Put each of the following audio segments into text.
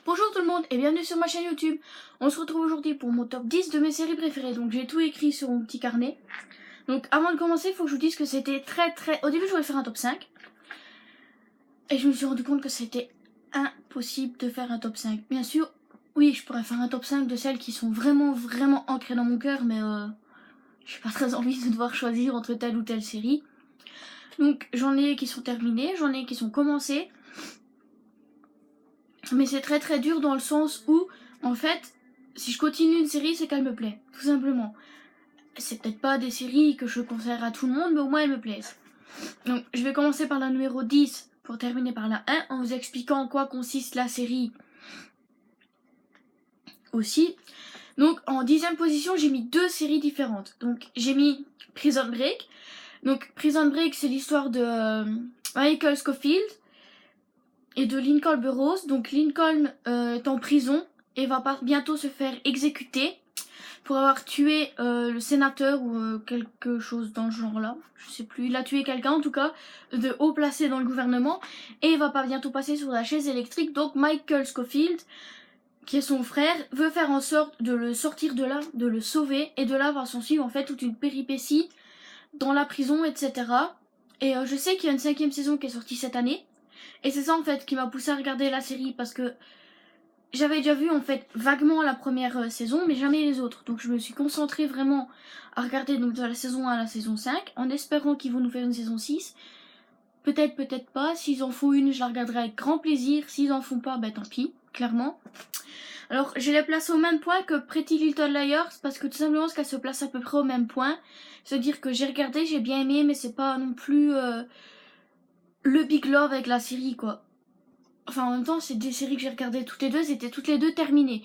Bonjour tout le monde et bienvenue sur ma chaîne YouTube. On se retrouve aujourd'hui pour mon top 10 de mes séries préférées. Donc j'ai tout écrit sur mon petit carnet. Donc avant de commencer, il faut que je vous dise que c'était très... Au début je voulais faire un top 5. Et je me suis rendu compte que c'était impossible de faire un top 5. Bien sûr, oui, je pourrais faire un top 5 de celles qui sont vraiment ancrées dans mon cœur. Mais j'ai pas très envie de devoir choisir entre telle ou telle série. Donc j'en ai qui sont terminées, j'en ai qui sont commencées. Mais c'est très dur dans le sens où, en fait, si je continue une série, c'est qu'elle me plaît, tout simplement. C'est peut-être pas des séries que je conseillerais à tout le monde, mais au moins elles me plaisent. Donc je vais commencer par la numéro 10 pour terminer par la 1 en vous expliquant en quoi consiste la série aussi. Donc en 10e position, j'ai mis deux séries différentes. Donc j'ai mis Prison Break. Donc Prison Break, c'est l'histoire de Michael Scofield et de Lincoln Burrows. Donc Lincoln est en prison et va bientôt se faire exécuter pour avoir tué le sénateur ou quelque chose dans le genre là. Je sais plus, il a tué quelqu'un en tout cas de haut placé dans le gouvernement et il va pas bientôt passer sur la chaise électrique. Donc Michael Scofield, qui est son frère, veut faire en sorte de le sortir de là, de le sauver, et de là va s'en suivre en fait toute une péripétie dans la prison, etc. Et je sais qu'il y a une 5e saison qui est sortie cette année. Et c'est ça en fait qui m'a poussé à regarder la série parce que j'avais déjà vu en fait vaguement la première saison mais jamais les autres. Donc je me suis concentrée vraiment à regarder donc de la saison 1 à la saison 5 en espérant qu'ils vont nous faire une saison 6. Peut-être, peut-être pas. S'ils en font une, je la regarderai avec grand plaisir. S'ils en font pas, bah tant pis, clairement. Alors je les place au même point que Pretty Little Liars parce que tout simplement parce qu'elles se placent à peu près au même point. C'est-à-dire que j'ai regardé, j'ai bien aimé mais c'est pas non plus... le big love avec la série quoi. Enfin en même temps c'est des séries que j'ai regardées toutes les deux, c'était toutes les deux terminées.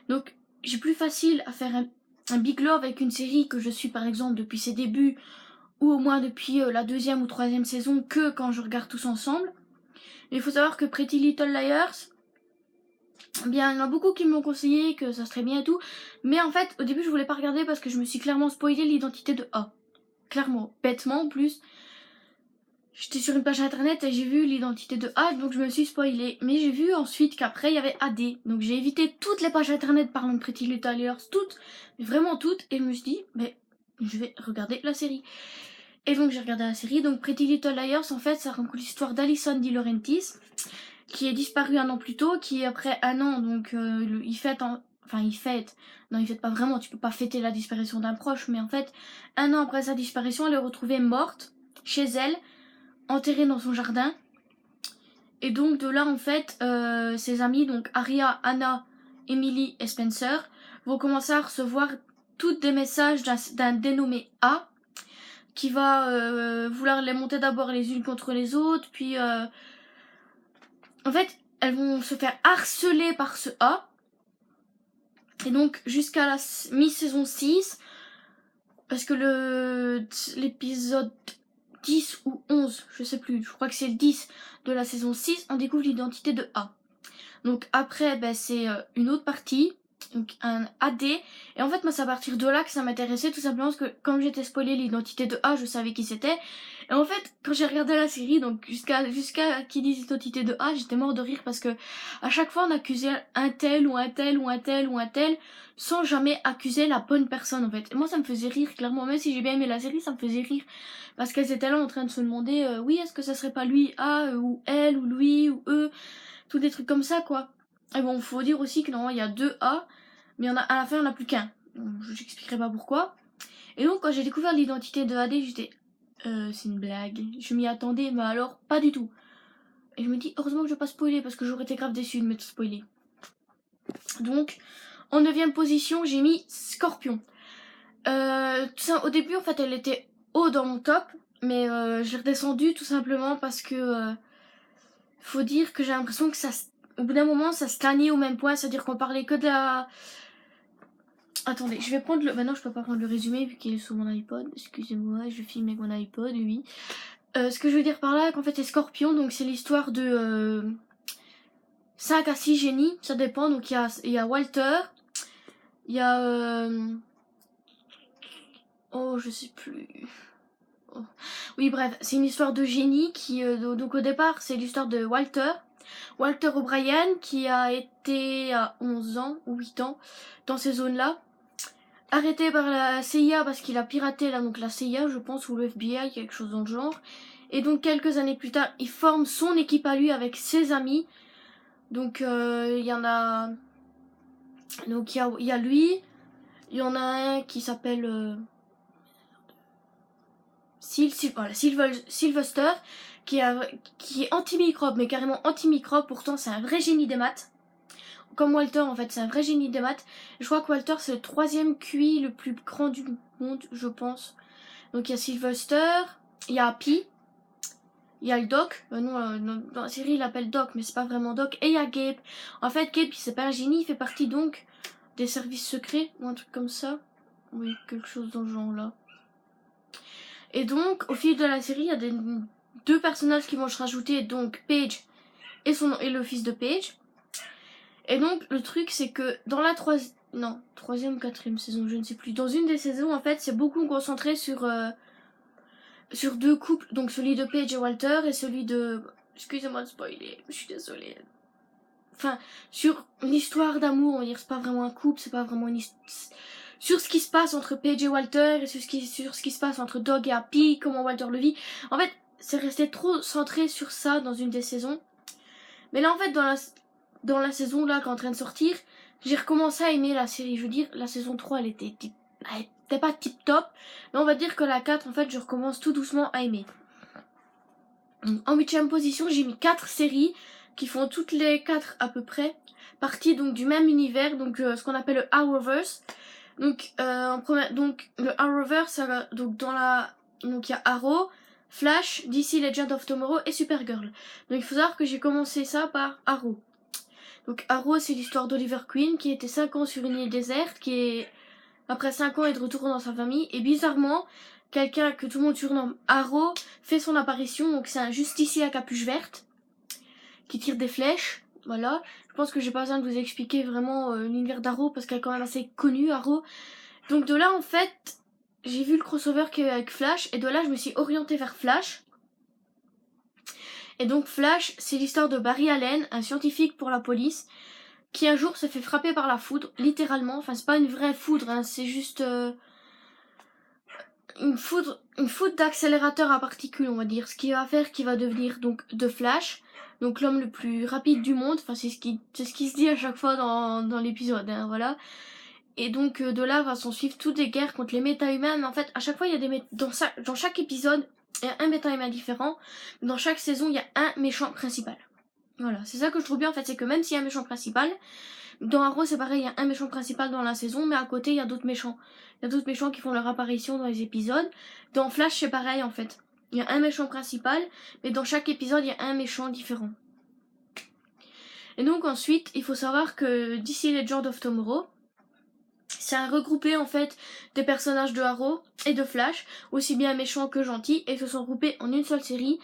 Donc j'ai plus facile à faire un big love avec une série que je suis par exemple depuis ses débuts ou au moins depuis la 2e ou 3e saison que quand je regarde tous ensemble. Mais il faut savoir que Pretty Little Liars, bien il y en a beaucoup qui m'ont conseillé que ça serait bien et tout. Mais en fait au début je voulais pas regarder parce que je me suis clairement spoilé l'identité de A. Clairement, bêtement en plus. J'étais sur une page internet et j'ai vu l'identité de A, donc je me suis spoilée. Mais j'ai vu ensuite qu'après il y avait AD. Donc j'ai évité toutes les pages internet parlant de Pretty Little Liars, toutes, mais vraiment toutes. Et je me suis dit, mais je vais regarder la série. Et donc j'ai regardé la série. Donc Pretty Little Liars, en fait, ça raconte l'histoire d'Alison De Laurentiis, qui est disparue un an plus tôt, qui après un an, donc il fête Enfin, il fête. Non, il fête pas vraiment. Tu peux pas fêter la disparition d'un proche. Mais en fait, un an après sa disparition, elle est retrouvée morte chez elle, enterrée dans son jardin. Et donc de là en fait ses amis, donc Aria, Anna, Emily et Spencer, vont commencer à recevoir toutes des messages d'un dénommé A qui va vouloir les monter d'abord les unes contre les autres, puis en fait elles vont se faire harceler par ce A. Et donc jusqu'à la mi-saison 6, parce que l'épisode 10 ou 11, je sais plus, je crois que c'est le 10 de la saison 6, on découvre l'identité de A. Donc après, c'est une autre partie, donc un AD. Et en fait, moi, c'est à partir de là que ça m'intéressait, tout simplement parce que comme j'étais spoilé l'identité de A, je savais qui c'était. Et en fait, quand j'ai regardé la série, donc jusqu'à qu'ils disent l'identité de A, j'étais mort de rire parce que à chaque fois, on accusait un tel ou un tel ou un tel ou un tel, sans jamais accuser la bonne personne en fait. Et moi, ça me faisait rire, clairement. Même si j'ai bien aimé la série, ça me faisait rire. Parce qu'elles étaient là en train de se demander, oui, est-ce que ça serait pas lui, A, ou elle, ou lui, ou eux, tous des trucs comme ça, quoi. Et bon, faut dire aussi que normalement, il y a 2 A, mais à la fin, il n'y en a plus qu'un. Je n'expliquerai pas pourquoi. Et donc, quand j'ai découvert l'identité de AD, j'étais, c'est une blague. Je m'y attendais, mais alors, pas du tout. Et je me dis, heureusement que je vais pas spoiler, parce que j'aurais été grave déçue de m'être spoilé. Donc, en 9e position, j'ai mis Scorpion. Tout ça, au début, en fait, elle était haut dans mon top, mais je l'ai redescendue tout simplement parce que faut dire que j'ai l'impression que ça, au bout d'un moment, ça stagnait au même point, c'est-à-dire qu'on parlait que de la... Attendez, je vais prendre le... Maintenant, je peux pas prendre le résumé vu qu'il est sur mon iPod. Excusez-moi, je filme avec mon iPod, oui. Ce que je veux dire par là, qu'en fait, c'est Scorpion, donc c'est l'histoire de 5 à 6 génies, ça dépend. Donc il y a Walter, il y a... Oh, je sais plus... Oh. Oui, bref, c'est une histoire de génie qui... donc au départ, c'est l'histoire de Walter, Walter O'Brien qui a été à 11 ans ou 8 ans dans ces zones-là, arrêté par la CIA parce qu'il a piraté donc la CIA je pense, ou le FBI, quelque chose dans le genre. Et donc quelques années plus tard, il forme son équipe à lui avec ses amis. Donc il y en a... Donc il y a lui, il y en a un qui s'appelle... Sylvester, qui est antimicrobe, mais carrément antimicrobe, pourtant c'est un vrai génie des maths. Comme Walter en fait, c'est un vrai génie des maths. Je crois que Walter c'est le 3e QI le plus grand du monde, je pense. Donc il y a Sylvester, il y a Happy, il y a le Doc, dans la série il l'appelle Doc, mais c'est pas vraiment Doc, et il y a Gabe. En fait Gabe c'est pas un génie, il fait partie donc des services secrets, ou un truc comme ça. Oui, quelque chose dans ce genre là. Et donc, au fil de la série, il y a deux personnages qui vont se rajouter, donc Paige et le fils de Paige. Et donc, le truc, c'est que dans la troisième ou 4e saison, je ne sais plus. Dans une des saisons, en fait, c'est beaucoup concentré sur 2 couples. Donc, celui de Paige et Walter et celui de... Excusez-moi de spoiler, je suis désolée. Enfin, sur une histoire d'amour, on va dire, c'est pas vraiment un couple, c'est pas vraiment une histoire... Sur ce qui se passe entre Paige et Walter, et sur ce qui se passe entre Doug et Happy, comment Walter le vit. En fait, c'est resté trop centré sur ça dans une des saisons. Mais là, en fait, dans la saison là qui est en train de sortir, j'ai recommencé à aimer la série. Je veux dire, la saison 3, elle était pas tip top. Mais on va dire que la 4, en fait, je recommence tout doucement à aimer. En 8e position, j'ai mis 4 séries qui font toutes les 4 à peu près partie donc du même univers, donc ce qu'on appelle le Arrowverse. Donc le Arrowverse, donc il y a Arrow, Flash, DC Legend of Tomorrow et Supergirl. Donc il faut savoir que j'ai commencé ça par Arrow. Donc Arrow, c'est l'histoire d'Oliver Queen qui était 5 ans sur une île déserte, qui est après 5 ans est de retour dans sa famille, et bizarrement quelqu'un que tout le monde surnomme Arrow fait son apparition. Donc c'est un justicier à capuche verte qui tire des flèches. Voilà, je pense que j'ai pas besoin de vous expliquer vraiment l'univers d'Arrow parce qu'elle est quand même assez connue, Arrow. Donc de là en fait, j'ai vu le crossover qu'il y avait avec Flash, et de là je me suis orientée vers Flash. Et donc Flash, c'est l'histoire de Barry Allen, un scientifique pour la police, qui un jour se fait frapper par la foudre, littéralement. Enfin c'est pas une vraie foudre, hein, c'est juste une foudre d'accélérateur à particules, on va dire. Ce qui va faire qu'il va devenir donc de Flash, donc l'homme le plus rapide du monde. Enfin c'est ce qui se dit à chaque fois dans l'épisode, hein, voilà. Et donc de là va s'en suivre toutes les guerres contre les méta-humains. Mais en fait à chaque fois il y a dans chaque épisode il y a un méta-humain différent. Dans chaque saison il y a un méchant principal. Voilà, c'est ça que je trouve bien en fait, c'est que même s'il y a un méchant principal, dans Arrow c'est pareil, il y a un méchant principal dans la saison, mais à côté il y a d'autres méchants. Il y a d'autres méchants qui font leur apparition dans les épisodes. Dans Flash c'est pareil en fait. Il y a un méchant principal, mais dans chaque épisode il y a un méchant différent. Et donc ensuite, il faut savoir que DC Legend of Tomorrow, c'est un regroupé en fait des personnages de Arrow et de Flash, aussi bien méchants que gentils, et ils se sont regroupés en une seule série,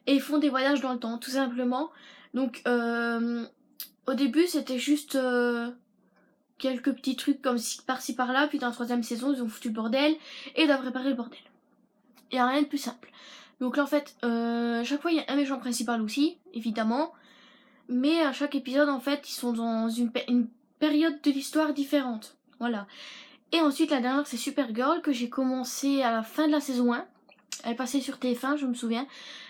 et ils font des voyages dans le temps, tout simplement. Donc au début c'était juste quelques petits trucs comme par-ci par-là, puis dans la 3e saison ils ont foutu le bordel, et ils doivent réparer le bordel. Il n'y a rien de plus simple. Donc là en fait, chaque fois il y a un méchant principal aussi, évidemment, mais à chaque épisode en fait ils sont dans une période de l'histoire différente. Voilà. Et ensuite la dernière c'est Supergirl, que j'ai commencé à la fin de la saison 1. Elle passait sur TF1, je me souviens.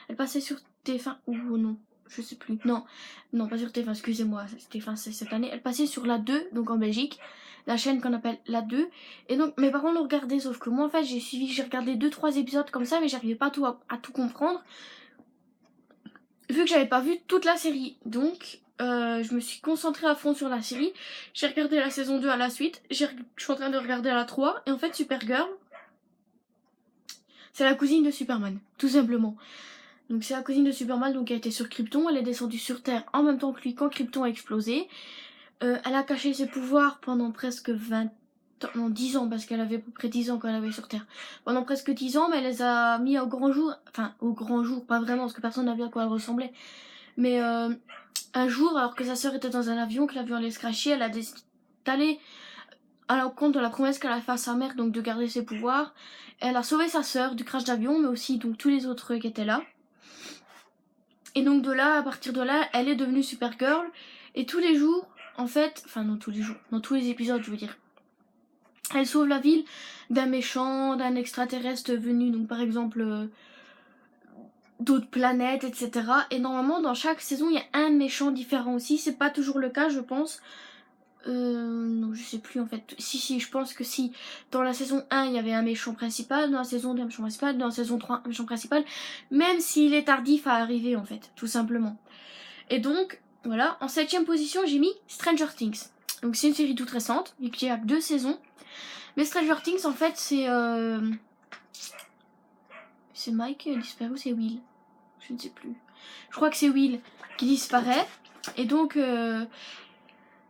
Elle passait sur TF1 ou non, je sais plus. Non, pas sur TF1, excusez-moi, TF1 c'est cette année. Elle passait sur la 2, donc en Belgique, la chaîne qu'on appelle la 2. Et donc mes parents l'ont regardé, sauf que moi en fait j'ai regardé 2-3 épisodes comme ça, mais j'arrivais pas à tout comprendre, vu que j'avais pas vu toute la série. Donc je me suis concentrée à fond sur la série. J'ai regardé la saison 2 à la suite. Je suis en train de regarder la 3. Et en fait Supergirl, c'est la cousine de Superman, tout simplement. Donc c'est la cousine de Superman, donc elle était sur Krypton. Elle est descendue sur Terre en même temps que lui quand Krypton a explosé. Elle a caché ses pouvoirs pendant presque 10 ans, parce qu'elle avait à peu près 10 ans quand elle avait sur Terre. Pendant presque 10 ans, mais elle les a mis au grand jour. Enfin, au grand jour, pas vraiment, parce que personne n'a vu à quoi elle ressemblait. Mais un jour, alors que sa sœur était dans un avion, que l'avion allait se crasher, elle a décidé d'aller à l'encontre de la promesse qu'elle a fait à sa mère, donc de garder ses pouvoirs. Elle a sauvé sa sœur du crash d'avion, mais aussi donc tous les autres qui étaient là. Et donc de là, à partir de là, elle est devenue Supergirl. Et tous les jours, en fait, enfin non tous les jours, dans tous les épisodes je veux dire, elle sauve la ville d'un méchant, d'un extraterrestre venu, donc par exemple d'autres planètes, etc. Et normalement dans chaque saison il y a un méchant différent aussi, c'est pas toujours le cas je pense. Non, je sais plus en fait. Si, je pense que si. Dans la saison 1, il y avait un méchant principal, dans la saison 2, un méchant principal, dans la saison 3, un méchant principal, même s'il est tardif à arriver en fait, tout simplement. Et donc, voilà, en 7ème position, j'ai mis Stranger Things. Donc c'est une série toute récente, vu qu'il y a que 2 saisons. Mais Stranger Things, en fait, c'est... C'est Mike qui a disparu ou c'est Will? Je ne sais plus. Je crois que c'est Will qui disparaît. Et donc...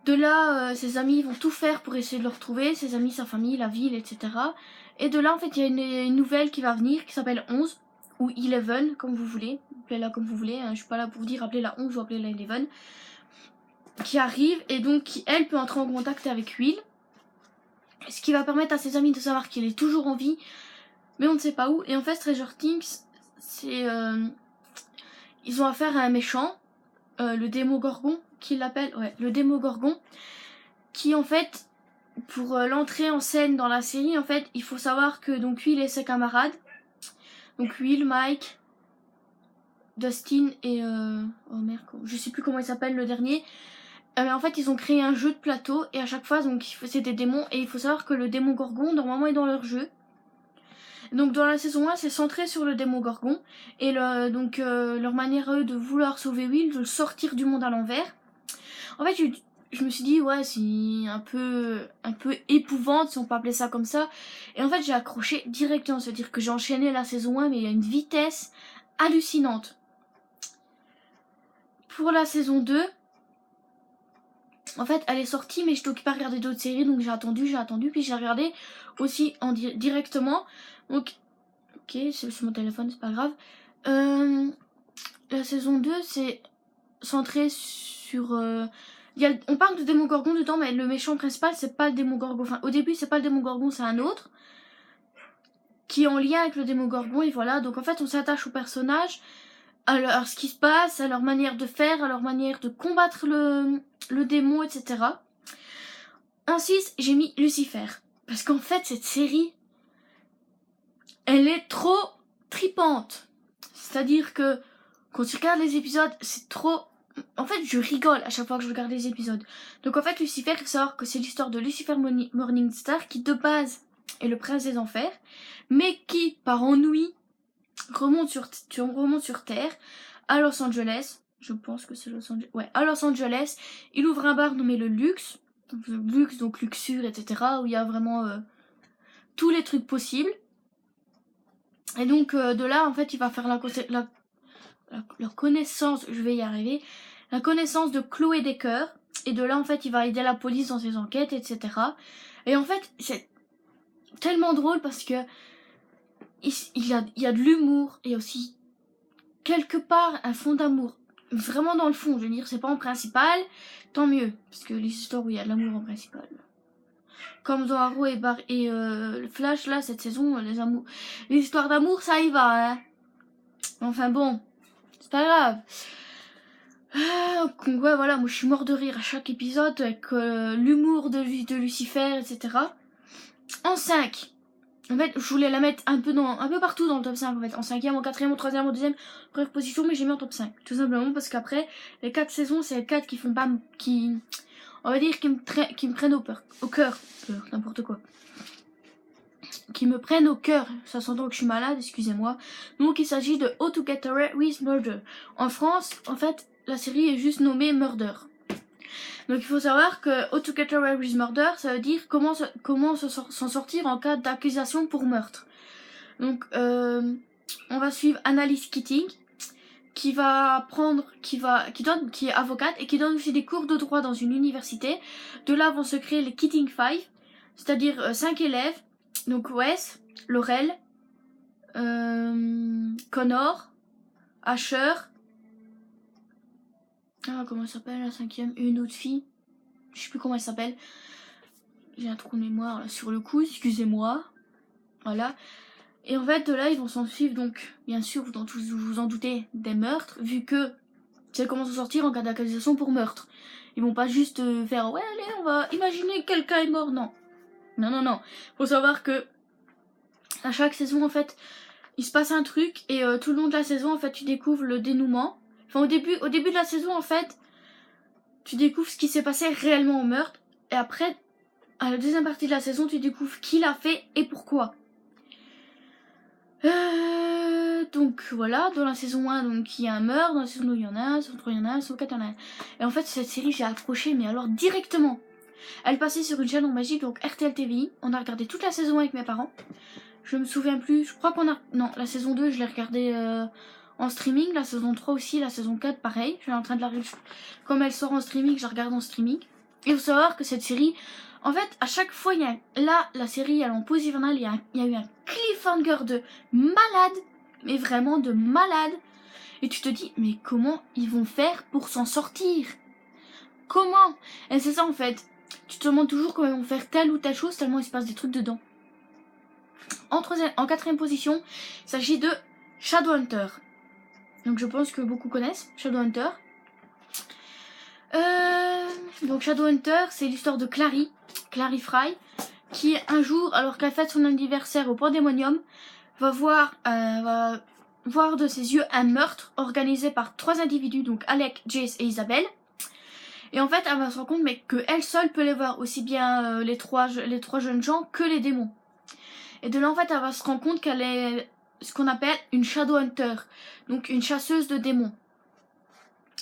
De là, ses amis vont tout faire pour essayer de le retrouver, ses amis, sa famille, la ville, etc. Et de là, en fait, il y a une nouvelle qui va venir, qui s'appelle 11, ou 11, comme vous voulez. Appelez-la comme vous voulez, hein. Je suis pas là pour vous dire appelez-la 11 ou appelez-la 11. Qui arrive, et donc qui, elle, peut entrer en contact avec Will. Ce qui va permettre à ses amis de savoir qu'il est toujours en vie, mais on ne sait pas où. Et en fait, Stranger Things, c'est... ils ont affaire à un méchant, le Démogorgon, qu'il l'appelle, ouais, le Démogorgon, qui en fait, pour l'entrée en scène dans la série, en fait, il faut savoir que donc Will et ses camarades, donc Will, Mike, Dustin et oh merde, je sais plus comment il s'appelle le dernier, mais en fait ils ont créé un jeu de plateau et à chaque fois donc c'est des démons et il faut savoir que le Démogorgon normalement est dans leur jeu. Donc dans la saison 1 c'est centré sur le Démogorgon et leur manière à eux de vouloir sauver Will, de le sortir du monde à l'envers. En fait je me suis dit ouais c'est un peu épouvante si on peut appeler ça comme ça. Et en fait j'ai accroché directement, c'est-à-dire que j'ai enchaîné la saison 1 mais il y a une vitesse hallucinante. Pour la saison 2, en fait elle est sortie mais j'étais occupée à regarder d'autres séries donc j'ai attendu puis j'ai regardé aussi directement. Donc ok c'est sur mon téléphone c'est pas grave. La saison 2 c'est centré sur... on parle de Démogorgon dedans mais le méchant principal c'est pas le Démogorgon. Enfin au début c'est pas le Démogorgon c'est un autre qui est en lien avec le Démogorgon et voilà. Donc en fait on s'attache aux personnages, à ce qui se passe, à leur manière de faire, à leur manière de combattre le démon, etc. En 6, j'ai mis Lucifer. Parce qu'en fait, cette série, elle est trop tripante. C'est-à-dire que quand tu regardes les épisodes, c'est trop... En fait, je rigole à chaque fois que je regarde les épisodes. Donc en fait, Lucifer, il faut savoir que c'est l'histoire de Lucifer Morningstar qui, de base, est le prince des enfers, mais qui, par ennui, remonte sur Terre, à Los Angeles. Je pense que c'est Los Angeles. Ouais, à Los Angeles, il ouvre un bar nommé le Luxe. Luxe, donc luxure, etc. Où il y a vraiment tous les trucs possibles. Et donc de là, en fait, il va faire la connaissance, je vais y arriver, la connaissance de Chloé Decker. Et de là, en fait, il va aider la police dans ses enquêtes, etc. Et en fait, c'est tellement drôle parce que il y a de l'humour et aussi quelque part un fond d'amour. Vraiment dans le fond, je veux dire, c'est pas en principal, tant mieux. Parce que les histoires où il y a de l'amour en principal. Comme dans Arrow et Flash, là, cette saison, les histoires d'amour, ça y va, hein. Enfin bon, c'est pas grave. Ouais, voilà, moi je suis mort de rire à chaque épisode avec l'humour de Lucifer, etc. En 5, en fait, je voulais la mettre un peu partout dans le top 5, en fait. En 5ème, en 4ème, en 3ème, en 2ème, première position, mais j'ai mis en top 5. Tout simplement parce qu'après, les 4 saisons, c'est les 4 qui font pas, on va dire, qui me prennent au cœur, n'importe quoi. Qui me prennent au cœur, ça s'entend que je suis malade, excusez-moi. Donc il s'agit de How to Get Away with Murder. En France, en fait, la série est juste nommée Murder. Donc il faut savoir que How to Get Away with Murder, ça veut dire comment s'en sortir en cas d'accusation pour meurtre. Donc on va suivre Annalise Keating qui est avocate et qui donne aussi des cours de droit dans une université. De là vont se créer les Keating Five, c'est-à-dire 5 élèves. Donc Wes, Laurel, Connor, Asher. Comment elle s'appelle la 5ème? Une autre fille. Je sais plus comment elle s'appelle. J'ai un trou de mémoire là, sur le coup, excusez-moi. Voilà. Et en fait, de là, ils vont s'en suivre, donc, bien sûr, vous vous en doutez, des meurtres, vu que ça commence à sortir en cas d'accusation pour meurtre. Ils vont pas juste faire, ouais, allez, on va imaginer que quelqu'un est mort, non. Non, non, non. Faut savoir que, à chaque saison, en fait, il se passe un truc, et tout le long de la saison, en fait, tu découvres le dénouement. Enfin, au début de la saison, en fait, tu découvres ce qui s'est passé réellement au meurtre, et après, à la deuxième partie de la saison, tu découvres qui l'a fait et pourquoi. Donc voilà, dans la saison 1, donc il y a un meurtre, dans la saison 2 il y en a un, dans la saison 3 il y en a un, dans la saison 4 il y en a un. Et en fait cette série j'ai accroché, mais alors directement. Elle passait sur une chaîne en magique, donc RTL TVI. On a regardé toute la saison 1 avec mes parents. Je me souviens plus, je crois qu'on a... Non, la saison 2 je l'ai regardée en streaming, la saison 3 aussi, la saison 4 pareil. Je suis en train de la... Comme elle sort en streaming, je la regarde en streaming. Et il faut savoir que cette série... En fait, à chaque fois, il y a... Là, la série, elle est en pause hivernale, il y a eu un cliffhanger de malade, mais vraiment de malade. Et tu te dis, mais comment ils vont faire pour s'en sortir? Comment? Et c'est ça en fait. Tu te demandes toujours comment ils vont faire telle ou telle chose, tellement il se passe des trucs dedans. En quatrième position, il s'agit de Shadowhunter. Donc je pense que beaucoup connaissent Shadowhunter. Donc Shadowhunter, c'est l'histoire de Clary Fry, qui un jour, alors qu'elle fête son anniversaire au Pandémonium, va voir de ses yeux un meurtre organisé par 3 individus, donc Alec, Jace et Isabelle. Et en fait, elle va se rendre compte mais qu'elle seule peut les voir, aussi bien les trois jeunes gens que les démons. Et de là, en fait, elle va se rendre compte qu'elle est ce qu'on appelle une Shadowhunter, donc une chasseuse de démons.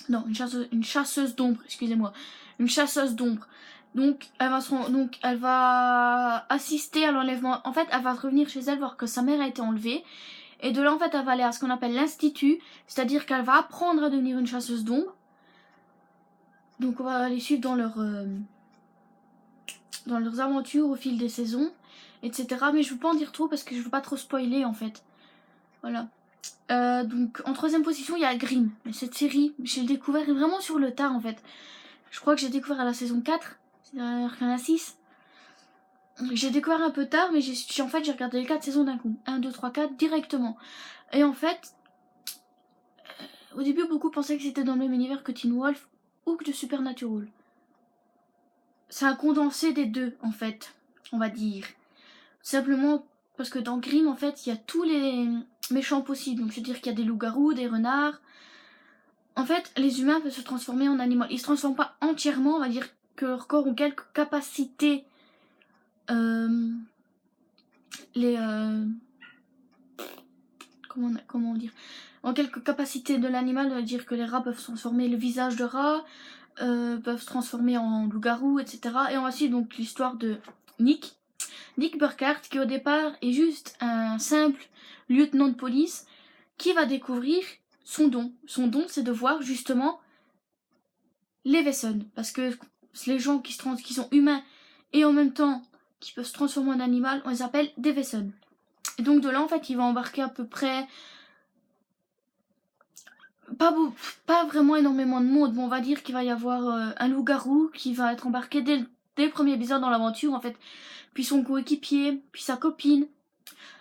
Non, une chasseuse d'ombre, excusez-moi. Une chasseuse d'ombre. Donc elle va assister à l'enlèvement. En fait, elle va revenir chez elle voir que sa mère a été enlevée. Et de là, en fait, elle va aller à ce qu'on appelle l'institut. C'est-à-dire qu'elle va apprendre à devenir une chasseuse d'ombre. Donc on va les suivre dans leurs aventures au fil des saisons, etc. Mais je ne veux pas en dire trop parce que je ne veux pas trop spoiler, en fait. Voilà. Donc en troisième position, il y a Grimm. Mais cette série, j'ai découvert vraiment sur le tard, en fait. Je crois que j'ai découvert à la saison 4. C'est-à-dire qu'il y en a 6. J'ai découvert un peu tard, mais j'ai regardé les 4 saisons d'un coup. 1, 2, 3, 4 directement. Et en fait, au début, beaucoup pensaient que c'était dans le même univers que Teen Wolf ou que de Supernatural. C'est un condensé des deux, en fait, on va dire. Simplement parce que dans Grimm, en fait, il y a tous les méchants possibles. Donc, c'est-à-dire qu'il y a des loups-garous, des renards. En fait, les humains peuvent se transformer en animaux. Ils se transforment pas entièrement, on va dire que leurs corps ont quelques capacités. Comment dire, en quelques capacités de l'animal, on va dire que les rats peuvent transformer le visage de rat, peuvent se transformer en loup-garou, etc. Et on va suivre donc l'histoire de Nick Burkhardt, qui au départ est juste un simple lieutenant de police, qui va découvrir son don. Son don, c'est de voir justement les Wesen, parce que les gens qui sont humains et en même temps qui peuvent se transformer en animal, on les appelle des Wesen. Et donc de là, en fait, il va embarquer à peu près pas vraiment énormément de monde. Bon, on va dire qu'il va y avoir un loup-garou qui va être embarqué dès le premier épisode dans l'aventure, en fait. Puis son coéquipier, puis sa copine,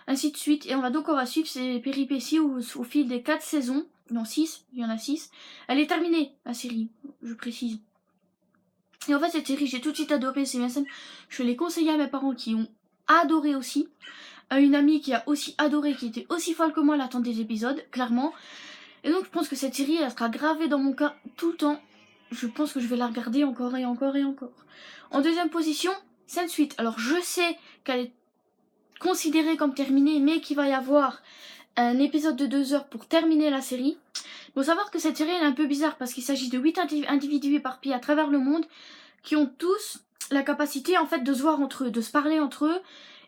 ainsi de suite. Et on va suivre ses péripéties au fil des 4 saisons. Non, 6, il y en a 6. Elle est terminée, la série, je précise. Et en fait, cette série, j'ai tout de suite adoré. C'est bien simple. Je l'ai conseillé à mes parents qui ont adoré aussi. À une amie qui a aussi adoré, qui était aussi folle que moi à l'attente des épisodes, clairement. Et donc je pense que cette série, elle sera gravée dans mon cas tout le temps. Je pense que je vais la regarder encore et encore et encore. En deuxième position, Sense8. Alors je sais qu'elle est considérée comme terminée, mais qu'il va y avoir un épisode de 2 heures pour terminer la série. Il faut savoir que cette série elle est un peu bizarre parce qu'il s'agit de 8 individus éparpillés à travers le monde qui ont tous la capacité en fait de se voir entre eux, de se parler entre eux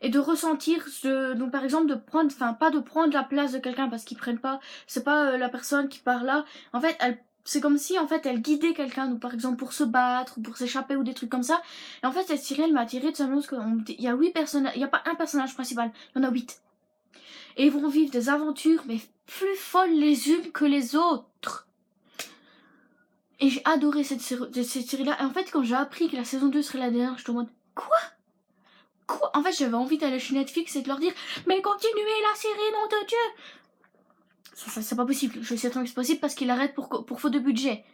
et de ressentir donc par exemple de prendre, enfin pas de prendre la place de quelqu'un parce qu'ils prennent pas, c'est pas la personne qui parle là, en fait c'est comme si en fait elle guidait quelqu'un, donc par exemple pour se battre ou pour s'échapper ou des trucs comme ça. Et en fait cette série elle m'a attirée tout simplement parce qu'il y a 8 personnages, il n'y a pas un personnage principal, il y en a 8. Et ils vont vivre des aventures mais plus folles les unes que les autres. Et j'ai adoré cette série là. Et en fait quand j'ai appris que la saison 2 serait la dernière, je te demande quoi? quoi? En fait, j'avais envie d'aller chez Netflix et de leur dire mais continuez la série, nom de Dieu. Ça c'est pas possible. Je sais tant que c'est possible parce qu'ils l'arrêtent pour faute de budget.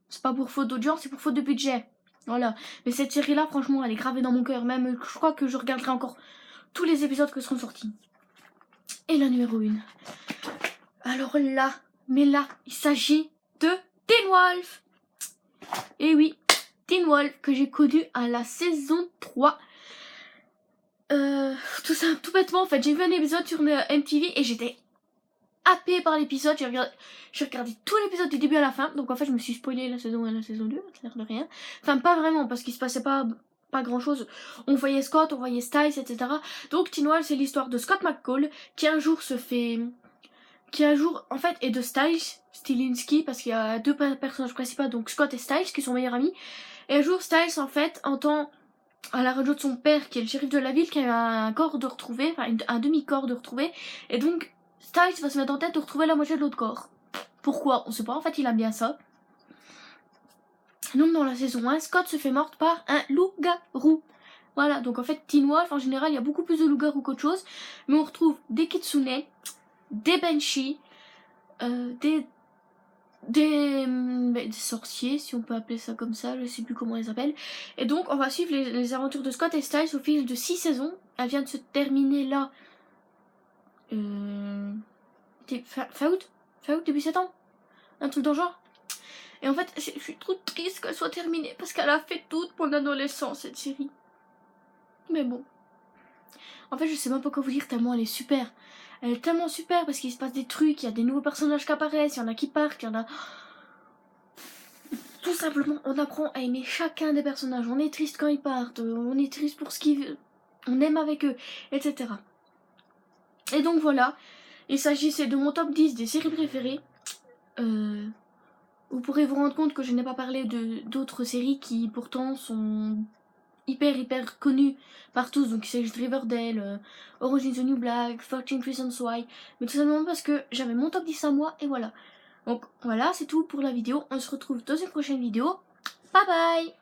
C'est pas pour faute d'audience, c'est pour faute de budget. Voilà. Mais cette série-là, franchement, elle est gravée dans mon cœur. Même, je crois que je regarderai encore tous les épisodes qui seront sortis. Et la numéro 1. Alors là, mais là, il s'agit de Teen Wolf. Et oui, Teen Wolf que j'ai connu à la saison 3. Tout bêtement, en fait, j'ai vu un épisode sur MTV et j'étais happée par l'épisode. J'ai regardé tout l'épisode du début à la fin. Donc en fait, je me suis spoilé la saison 1 et la saison 2, ça l'air de rien. Enfin, pas vraiment, parce qu'il se passait pas grand chose. On voyait Scott, on voyait Styles, etc. Donc Teen Wolf, c'est l'histoire de Scott McCall qui un jour en fait est de Stilinski, parce qu'il y a deux personnages principaux, donc Scott et Styles qui sont meilleurs amis. Et un jour Styles en fait entend à la radio de son père, qui est le shérif de la ville, qui a un corps de retrouver, enfin un demi-corps de retrouver, et donc Styles va se mettre en tête de retrouver la moitié de l'autre corps. Pourquoi? On sait pas, en fait il aime bien ça. Donc dans la saison 1, Scott se fait mordre par un loup-garou. Voilà, donc en fait Teen Wolf en général il y a beaucoup plus de loups-garous qu'autre chose, mais on retrouve des kitsune, des banshees, des sorciers, si on peut appeler ça comme ça, je sais plus comment ils s'appellent. Et donc on va suivre les aventures de Scott et Styles au fil de 6 saisons. Elle vient de se terminer là. Fin août, début septembre, un truc dans le genre. Et en fait, je suis trop triste qu'elle soit terminée parce qu'elle a fait toute mon adolescence cette série. Mais bon. En fait, je sais même pas quoi vous dire tellement elle est super. Elle est tellement super parce qu'il se passe des trucs, il y a des nouveaux personnages qui apparaissent, il y en a qui partent, il y en a... Tout simplement, on apprend à aimer chacun des personnages. On est triste quand ils partent, on est triste pour ce qu'ils... On aime avec eux, etc. Et donc voilà, il s'agissait de mon top 10 des séries préférées. Vous pourrez vous rendre compte que je n'ai pas parlé d'autres séries qui pourtant sont hyper connues par tous. Donc il s'agit de Riverdale, Orange is the New Black, 13 Reasons Why. Mais tout simplement parce que j'avais mon top 10 à moi et voilà. Donc voilà, c'est tout pour la vidéo. On se retrouve dans une prochaine vidéo. Bye bye!